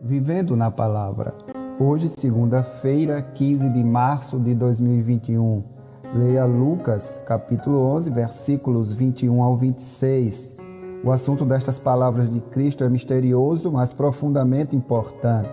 Vivendo na Palavra. Hoje, segunda-feira, 15 de março de 2021. Leia Lucas, capítulo 11, versículos 21 ao 26. O assunto destas palavras de Cristo é misterioso, mas profundamente importante.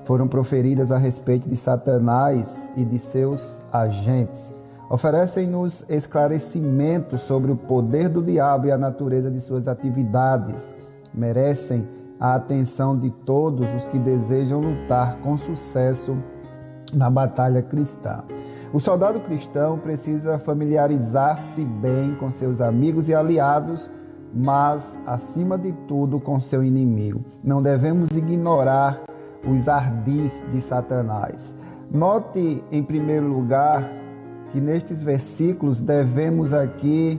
Foram proferidas a respeito de Satanás e de seus agentes. Oferecem-nos esclarecimentos sobre o poder do diabo e a natureza de suas atividades. Merecem a atenção de todos os que desejam lutar com sucesso na batalha cristã. O soldado cristão precisa familiarizar-se bem com seus amigos e aliados, mas, acima de tudo, com seu inimigo. Não devemos ignorar os ardis de Satanás. Note, em primeiro lugar, que nestes versículos devemos aqui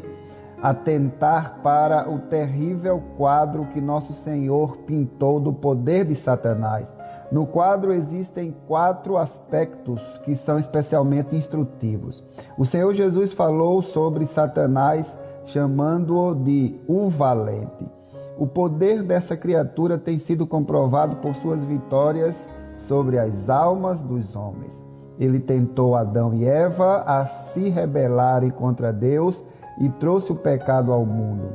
atentar para o terrível quadro que nosso Senhor pintou do poder de Satanás. No quadro existem 4 aspectos que são especialmente instrutivos. O Senhor Jesus falou sobre Satanás, chamando-o de o valente. O poder dessa criatura tem sido comprovado por suas vitórias sobre as almas dos homens. Ele tentou Adão e Eva a se rebelarem contra Deus e trouxe o pecado ao mundo.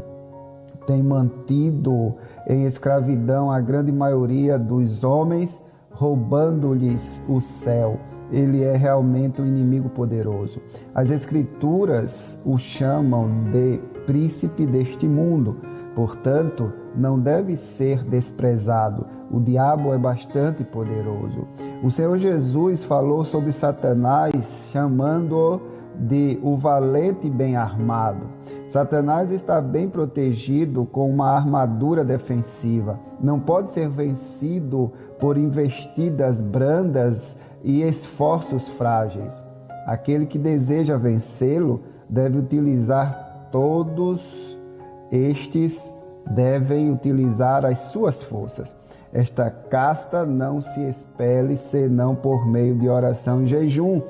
Tem mantido em escravidão a grande maioria dos homens, roubando-lhes o céu. Ele é realmente um inimigo poderoso. As Escrituras o chamam de príncipe deste mundo. Portanto, não deve ser desprezado. O diabo é bastante poderoso. O Senhor Jesus falou sobre Satanás, chamando-o de o valente bem armado. Satanás está bem protegido com uma armadura defensiva. Não pode ser vencido por investidas brandas e esforços frágeis. Aquele que deseja vencê-lo deve utilizar devem utilizar as suas forças. Esta casta não se expele senão por meio de oração e jejum.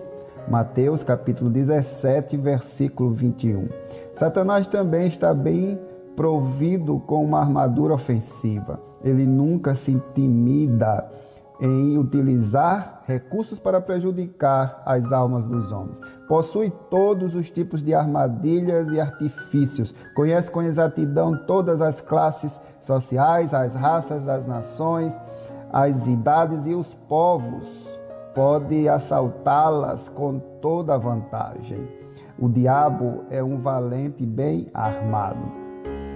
Mateus capítulo 17, versículo 21. Satanás também está bem provido com uma armadura ofensiva. Ele nunca se intimida em utilizar recursos para prejudicar as almas dos homens. Possui todos os tipos de armadilhas e artifícios. Conhece com exatidão todas as classes sociais, as raças, as nações, as idades e os povos. Pode assaltá-las com toda a vantagem. O diabo é um valente bem armado.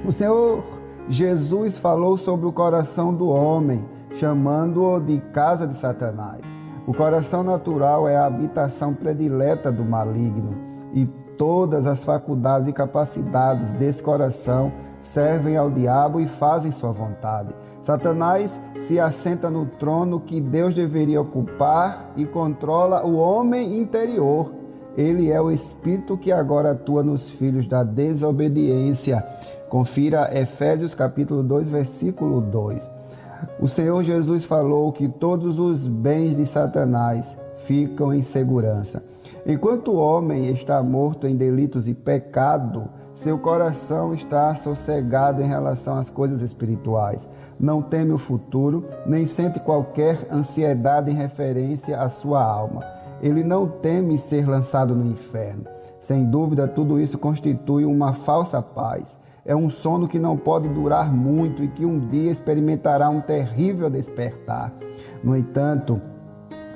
O Senhor Jesus falou sobre o coração do homem, chamando-o de casa de Satanás. O coração natural é a habitação predileta do maligno e todas as faculdades e capacidades desse coração servem ao diabo e fazem sua vontade. Satanás se assenta no trono que Deus deveria ocupar e controla o homem interior. Ele é o espírito que agora atua nos filhos da desobediência. Confira Efésios capítulo 2, versículo 2. O Senhor Jesus falou que todos os bens de Satanás ficam em segurança. Enquanto o homem está morto em delitos e pecado, seu coração está sossegado em relação às coisas espirituais. Não teme o futuro, nem sente qualquer ansiedade em referência à sua alma. Ele não teme ser lançado no inferno. Sem dúvida, tudo isso constitui uma falsa paz. É um sono que não pode durar muito e que um dia experimentará um terrível despertar. No entanto,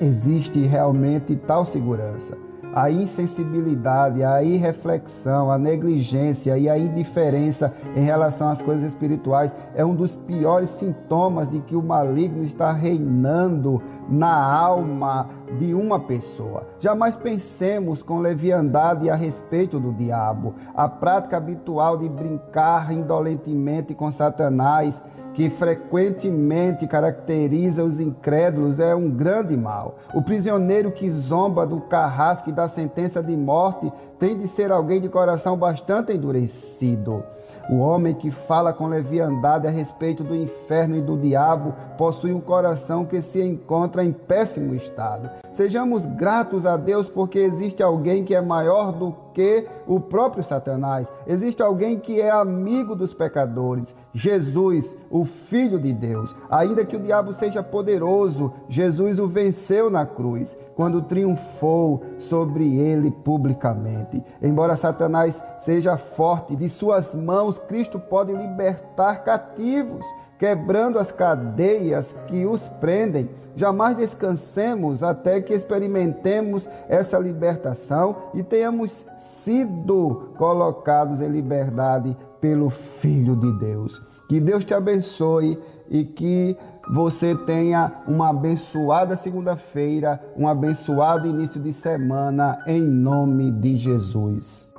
existe realmente tal segurança. A insensibilidade, a irreflexão, a negligência e a indiferença em relação às coisas espirituais é um dos piores sintomas de que o maligno está reinando na alma de uma pessoa. Jamais pensemos com leviandade a respeito do diabo. A prática habitual de brincar indolentemente com Satanás, que frequentemente caracteriza os incrédulos, é um grande mal. O prisioneiro que zomba do carrasco e da sentença de morte tem de ser alguém de coração bastante endurecido. O homem que fala com leviandade a respeito do inferno e do diabo possui um coração que se encontra em péssimo estado. Sejamos gratos a Deus porque existe alguém que é maior do que o próprio Satanás. Existe alguém que é amigo dos pecadores, Jesus, o Filho de Deus. Ainda que o diabo seja poderoso, Jesus o venceu na cruz, quando triunfou sobre ele publicamente. Embora Satanás seja forte, de suas mãos Cristo pode libertar cativos, quebrando as cadeias que os prendem. Jamais descansemos até que experimentemos essa libertação e tenhamos sido colocados em liberdade pelo Filho de Deus. Que Deus te abençoe e que você tenha uma abençoada segunda-feira, um abençoado início de semana, em nome de Jesus.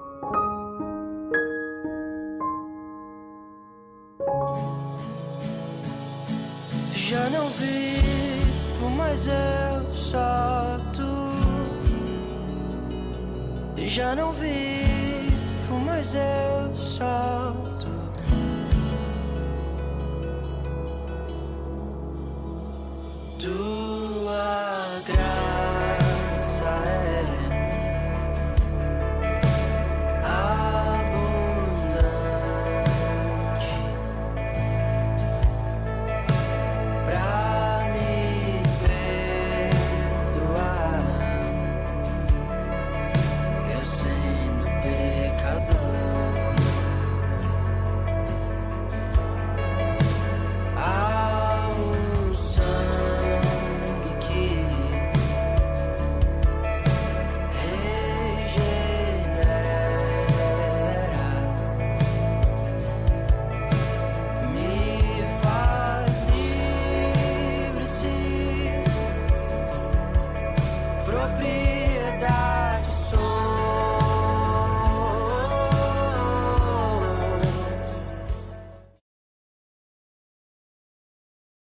Já não vivo, mas eu só tu. Já não vivo, mas eu só